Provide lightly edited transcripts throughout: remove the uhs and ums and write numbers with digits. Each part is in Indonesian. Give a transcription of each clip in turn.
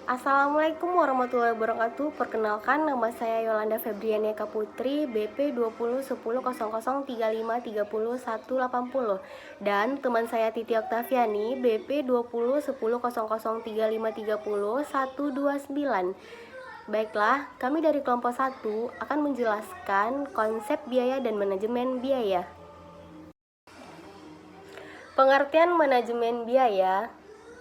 Assalamualaikum warahmatullahi wabarakatuh. Perkenalkan, nama saya Yolanda Febriani Eka Putri, BP 2010003530 dan teman saya Titi Oktaviani, BP 2010003530 Baiklah, kami dari kelompok 1 akan menjelaskan konsep biaya dan manajemen biaya. Pengertian manajemen biaya.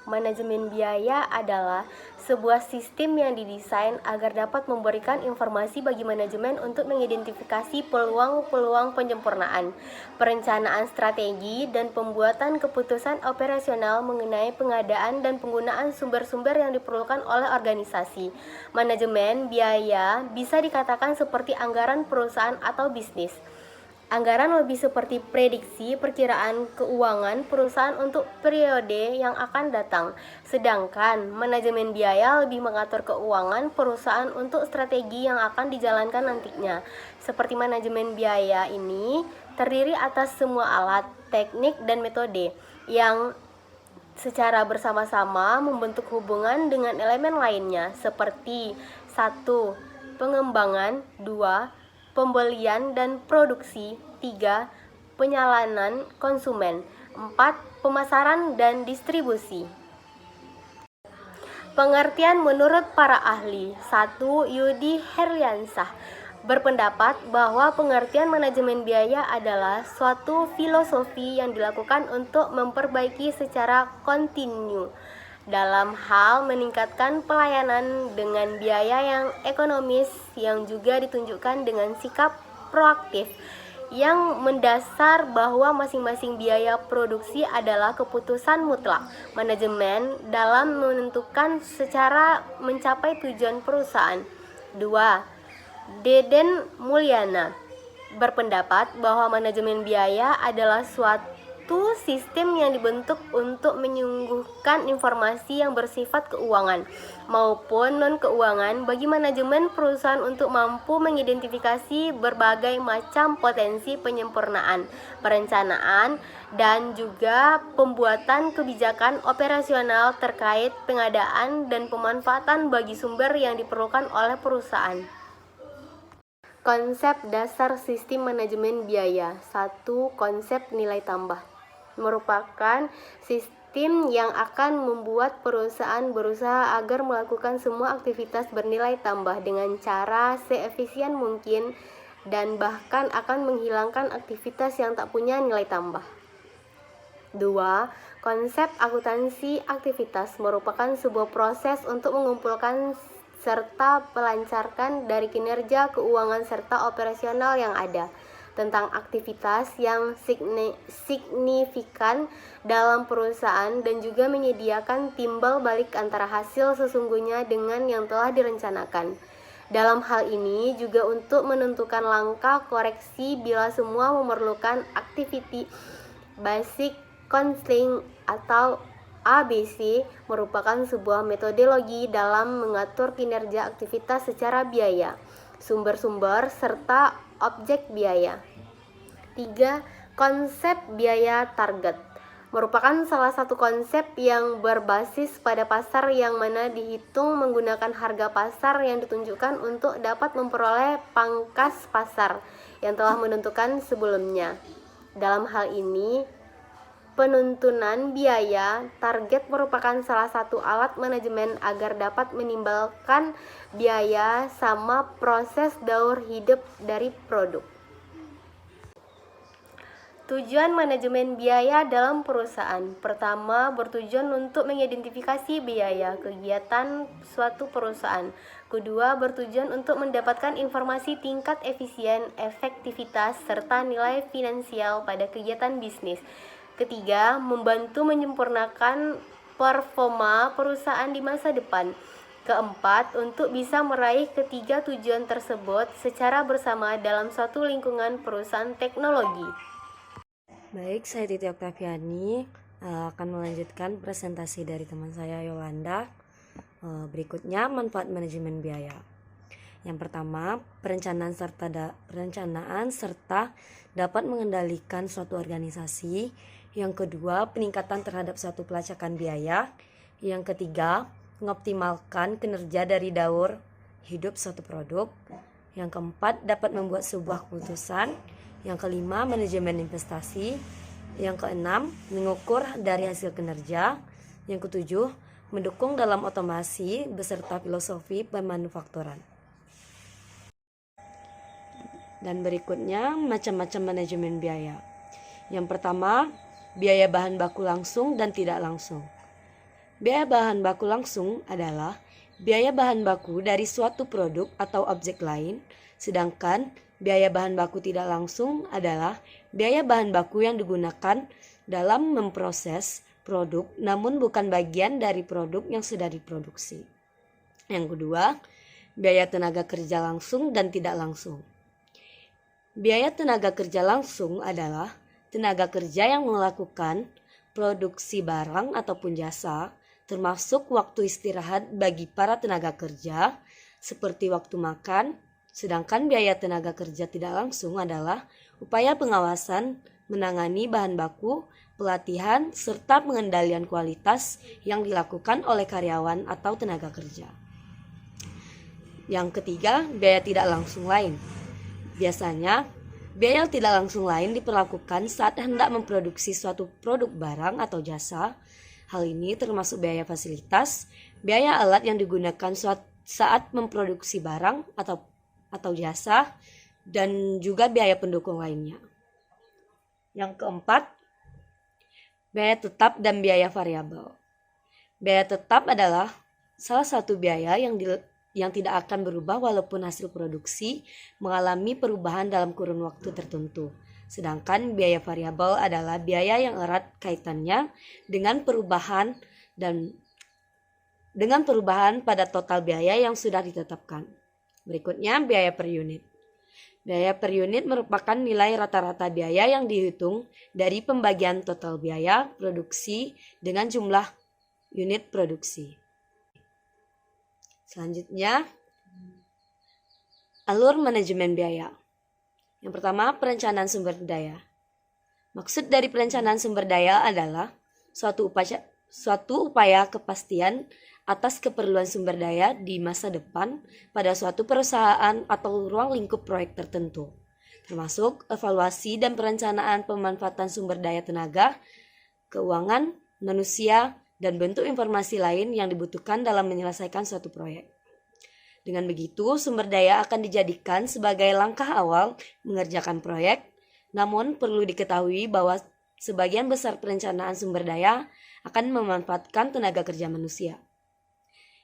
Manajemen biaya adalah sebuah sistem yang didesain agar dapat memberikan informasi bagi manajemen untuk mengidentifikasi peluang-peluang penyempurnaan, perencanaan strategi, dan pembuatan keputusan operasional mengenai pengadaan dan penggunaan sumber-sumber yang diperlukan oleh organisasi. Manajemen biaya bisa dikatakan seperti anggaran perusahaan atau bisnis. Anggaran lebih seperti prediksi perkiraan keuangan perusahaan untuk periode yang akan datang, sedangkan manajemen biaya lebih mengatur keuangan perusahaan untuk strategi yang akan dijalankan nantinya. Seperti manajemen biaya ini terdiri atas semua alat, teknik, dan metode yang secara bersama-sama membentuk hubungan dengan elemen lainnya seperti 1. Pengembangan, 2. Pembelian dan produksi, 3. Penyalanan konsumen, 4. Pemasaran dan distribusi. Pengertian menurut para ahli. 1. Yudi Herliansah berpendapat bahwa pengertian manajemen biaya adalah suatu filosofi yang dilakukan untuk memperbaiki secara kontinu dalam hal meningkatkan pelayanan dengan biaya yang ekonomis yang juga ditunjukkan dengan sikap proaktif yang mendasar bahwa masing-masing biaya produksi adalah keputusan mutlak manajemen dalam menentukan secara mencapai tujuan perusahaan. 2. Deden Mulyana berpendapat bahwa manajemen biaya adalah suatu sistem yang dibentuk untuk menyuguhkan informasi yang bersifat keuangan maupun non-keuangan bagi manajemen perusahaan untuk mampu mengidentifikasi berbagai macam potensi penyempurnaan, perencanaan, dan juga pembuatan kebijakan operasional terkait pengadaan dan pemanfaatan bagi sumber yang diperlukan oleh perusahaan. Konsep dasar sistem manajemen biaya. 1. Konsep nilai tambah merupakan sistem yang akan membuat perusahaan berusaha agar melakukan semua aktivitas bernilai tambah dengan cara seefisien mungkin dan bahkan akan menghilangkan aktivitas yang tak punya nilai tambah. 2. Konsep akuntansi aktivitas merupakan sebuah proses untuk mengumpulkan serta melancarkan dari kinerja keuangan serta operasional yang ada tentang aktivitas yang signifikan dalam perusahaan dan juga menyediakan timbal balik antara hasil sesungguhnya dengan yang telah direncanakan. Dalam hal ini juga untuk menentukan langkah koreksi bila semua memerlukan activity basic counseling atau ABC merupakan sebuah metodologi dalam mengatur kinerja aktivitas secara biaya, sumber-sumber, serta objek biaya. 3. Konsep biaya target merupakan salah satu konsep yang berbasis pada pasar yang mana dihitung menggunakan harga pasar yang ditunjukkan untuk dapat memperoleh pangkas pasar yang telah menentukan sebelumnya. Dalam hal ini, penentuan biaya target merupakan salah satu alat manajemen agar dapat menimbulkan biaya sama proses daur hidup dari produk. Tujuan manajemen biaya dalam perusahaan. Pertama, bertujuan untuk mengidentifikasi biaya kegiatan suatu perusahaan. Kedua, bertujuan untuk mendapatkan informasi tingkat efisien, efektivitas, serta nilai finansial pada kegiatan bisnis. Ketiga, membantu menyempurnakan performa perusahaan di masa depan. Keempat, untuk bisa meraih ketiga tujuan tersebut secara bersama dalam suatu lingkungan perusahaan teknologi. Baik, saya Titi Oktaviani akan melanjutkan presentasi dari teman saya Yolanda. Berikutnya, manfaat manajemen biaya. Yang pertama, perencanaan serta dapat mengendalikan suatu organisasi. Yang kedua, peningkatan terhadap suatu pelacakan biaya. Yang ketiga, mengoptimalkan kinerja dari daur hidup suatu produk. Yang keempat, dapat membuat sebuah keputusan. Yang kelima, manajemen investasi. Yang keenam, mengukur dari hasil kinerja. Yang ketujuh, mendukung dalam otomasi beserta filosofi pemanufakturan. Dan berikutnya, macam-macam manajemen biaya. Yang pertama, biaya bahan baku langsung dan tidak langsung. Biaya bahan baku langsung adalah biaya bahan baku dari suatu produk atau objek lain, sedangkan biaya bahan baku tidak langsung adalah biaya bahan baku yang digunakan dalam memproses produk namun bukan bagian dari produk yang sudah diproduksi. Yang kedua, biaya tenaga kerja langsung dan tidak langsung. Biaya tenaga kerja langsung adalah tenaga kerja yang melakukan produksi barang ataupun jasa, termasuk waktu istirahat bagi para tenaga kerja, seperti waktu makan. Sedangkan biaya tenaga kerja tidak langsung adalah upaya pengawasan, menangani bahan baku, pelatihan, serta pengendalian kualitas yang dilakukan oleh karyawan atau tenaga kerja. Yang ketiga, biaya tidak langsung lain. Biasanya, biaya tidak langsung lain diperlakukan saat hendak memproduksi suatu produk barang atau jasa. Hal ini termasuk biaya fasilitas, biaya alat yang digunakan saat memproduksi barang atau jasa, dan juga biaya pendukung lainnya. Yang keempat, biaya tetap dan biaya variabel. Biaya tetap adalah salah satu biaya yang tidak akan berubah walaupun hasil produksi mengalami perubahan dalam kurun waktu tertentu. Sedangkan biaya variabel adalah biaya yang erat kaitannya dengan perubahan pada total biaya yang sudah ditetapkan. Berikutnya, biaya per unit. Biaya per unit merupakan nilai rata-rata biaya yang dihitung dari pembagian total biaya produksi dengan jumlah unit produksi. Selanjutnya, alur manajemen biaya. Yang pertama, perencanaan sumber daya. Maksud dari perencanaan sumber daya adalah suatu upaya kepastian atas keperluan sumber daya di masa depan pada suatu perusahaan atau ruang lingkup proyek tertentu, termasuk evaluasi dan perencanaan pemanfaatan sumber daya tenaga, keuangan, manusia, dan bentuk informasi lain yang dibutuhkan dalam menyelesaikan suatu proyek. Dengan begitu, sumber daya akan dijadikan sebagai langkah awal mengerjakan proyek, namun perlu diketahui bahwa sebagian besar perencanaan sumber daya akan memanfaatkan tenaga kerja manusia.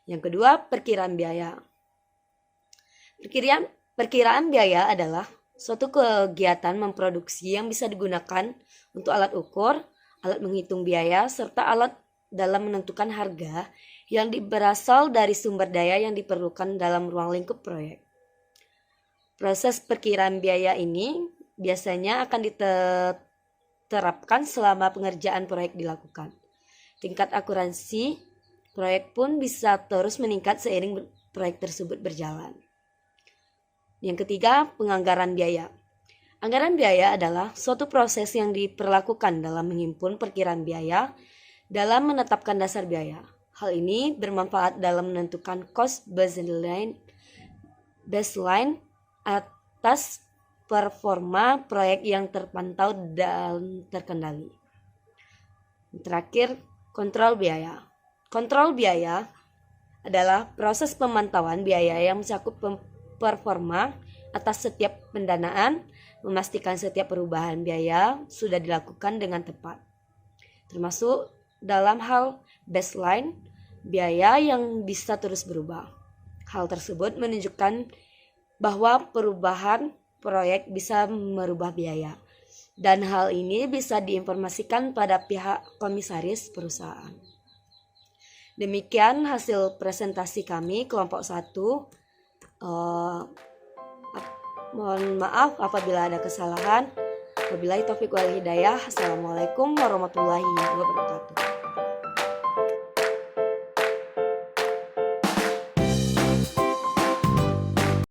Yang kedua, perkiraan biaya. Perkiraan biaya adalah suatu kegiatan memproduksi yang bisa digunakan untuk alat ukur, alat menghitung biaya, serta alat dalam menentukan harga yang berasal dari sumber daya yang diperlukan dalam ruang lingkup proyek. Proses perkiraan biaya ini biasanya akan diterapkan selama pengerjaan proyek dilakukan. Tingkat akurasi proyek pun bisa terus meningkat seiring proyek tersebut berjalan. Yang ketiga, penganggaran biaya. Anggaran biaya adalah suatu proses yang diperlakukan dalam menghimpun perkiraan biaya dalam menetapkan dasar biaya. Hal ini bermanfaat dalam menentukan cost baseline atas performa proyek yang terpantau dan terkendali. Terakhir, kontrol biaya. Kontrol biaya adalah proses pemantauan biaya yang mencakup performa atas setiap pendanaan, memastikan setiap perubahan biaya sudah dilakukan dengan tepat, termasuk dalam hal baseline, biaya yang bisa terus berubah. Hal tersebut menunjukkan bahwa perubahan proyek bisa merubah biaya, dan hal ini bisa diinformasikan pada pihak komisaris perusahaan. Demikian hasil presentasi kami kelompok 1. Mohon maaf apabila ada kesalahan. Wabillahi taufiq wal hidayah. Assalamualaikum warahmatullahi wabarakatuh.